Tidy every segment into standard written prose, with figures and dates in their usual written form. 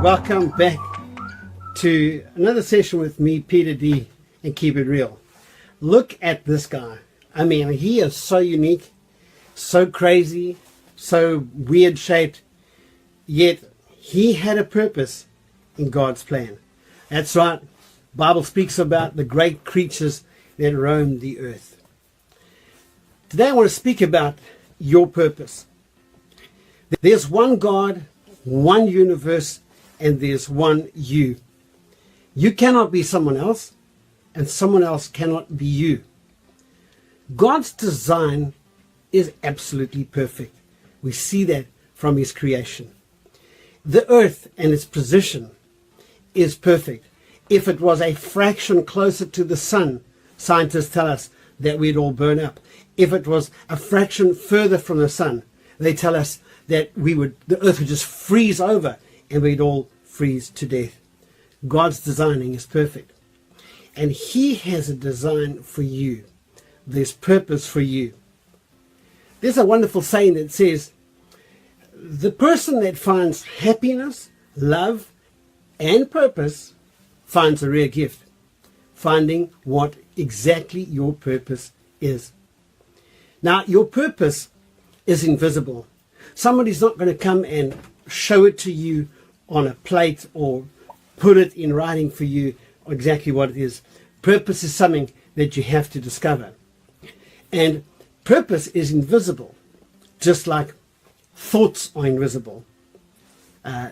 Welcome back to another session with me, Peter D, and Keep It Real. Look at this guy. I mean, he is so unique, so crazy, so weird shaped, yet he had a purpose in God's plan. That's right. Bible speaks about the great creatures that roam the earth. Today I want to speak about your purpose. There's one God, one universe, and there's one you. You cannot be someone else, and someone else cannot be you. God's design is absolutely perfect. We see that from his creation. The earth and its position is perfect. If it was a fraction closer to the sun, scientists tell us that we'd all burn up. If it was a fraction further from the sun, they tell us that the earth would just freeze over and we'd all freeze to death. God's designing is perfect. And he has a design for you. There's purpose for you. There's a wonderful saying that says, the person that finds happiness, love, and purpose finds a rare gift, finding what exactly your purpose is. Now, your purpose is invisible. Somebody's not going to come and show it to you on a plate or put it in writing for you exactly what it is. Purpose is something that you have to discover. And purpose is invisible, just like thoughts are invisible.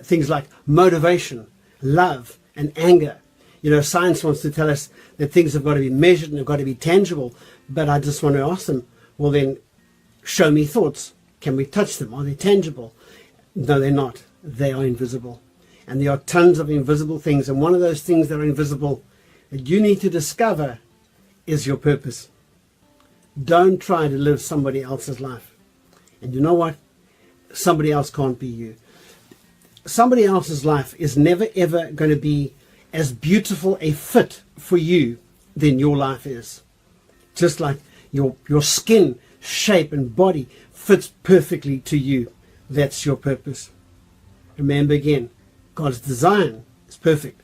Things like motivation, love, and anger. You know, science wants to tell us that things have got to be measured and have got to be tangible. But I just want to ask them, well then, show me thoughts. Can we touch them? Are they tangible? No, they're not. They are invisible. And there are tons of invisible things. And one of those things that are invisible that you need to discover is your purpose. Don't try to live somebody else's life. And you know what? Somebody else can't be you. Somebody else's life is never ever going to be as beautiful a fit for you than your life is. Just like your skin, shape, and body fits perfectly to you. That's your purpose. Remember again, God's design is perfect.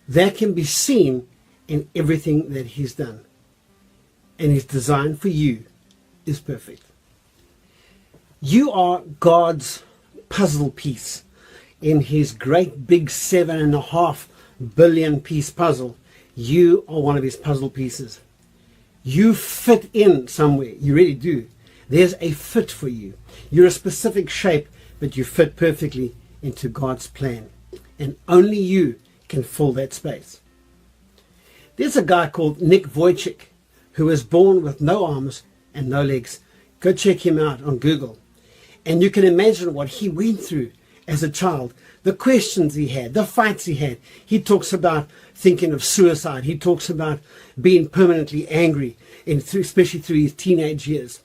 That can be seen in everything that he's done. And his design for you is perfect. You are God's puzzle piece in his great big 7.5 billion piece puzzle. You are one of his puzzle pieces. You fit in somewhere. You really do. There's a fit for you. You're a specific shape, but you fit perfectly into God's plan. And only you can fill that space. There's a guy called Nick Vujicic who was born with no arms and no legs. Go check him out on Google. And you can imagine what he went through as a child, the questions he had, the fights he had. He talks about thinking of suicide. He talks about being permanently angry, especially through his teenage years.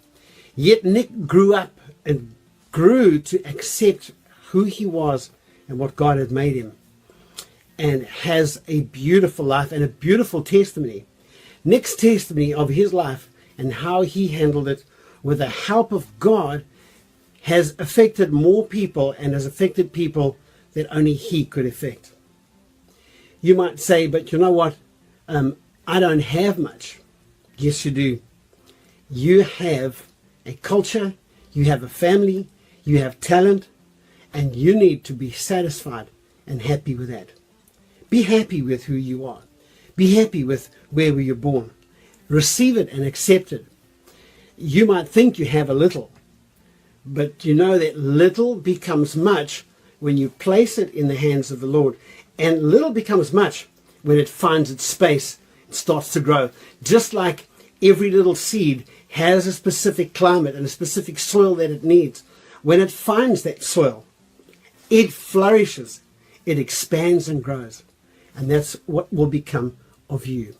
Yet Nick grew up and grew to accept who he was and what God had made him, and has a beautiful life and a beautiful testimony. Nick's testimony of his life and how he handled it with the help of God has affected more people and has affected people that only he could affect. You might say, but you know what? I don't have much. Yes, you do. You have a culture, you have a family, you have talent, and you need to be satisfied and happy with that. Be happy with who you are. Be happy with where you were born. Receive it and accept it. You might think you have a little, but you know that little becomes much when you place it in the hands of the Lord. And little becomes much when it finds its space and starts to grow. Just like every little seed has a specific climate and a specific soil that it needs. When it finds that soil, it flourishes, it expands and grows. And that's what will become of you.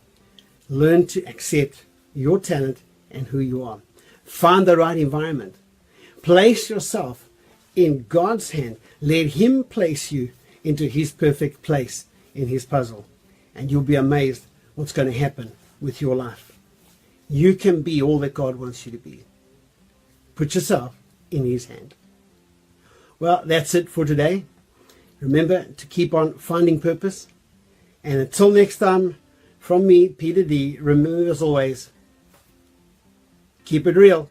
Learn to accept your talent and who you are. Find the right environment. Place yourself in God's hand. Let him place you into his perfect place in his puzzle. And you'll be amazed what's going to happen with your life. You can be all that God wants you to be. Put yourself in his hand. Well, that's it for today. Remember to keep on finding purpose. And until next time, from me, Peter D, remember as always, keep it real.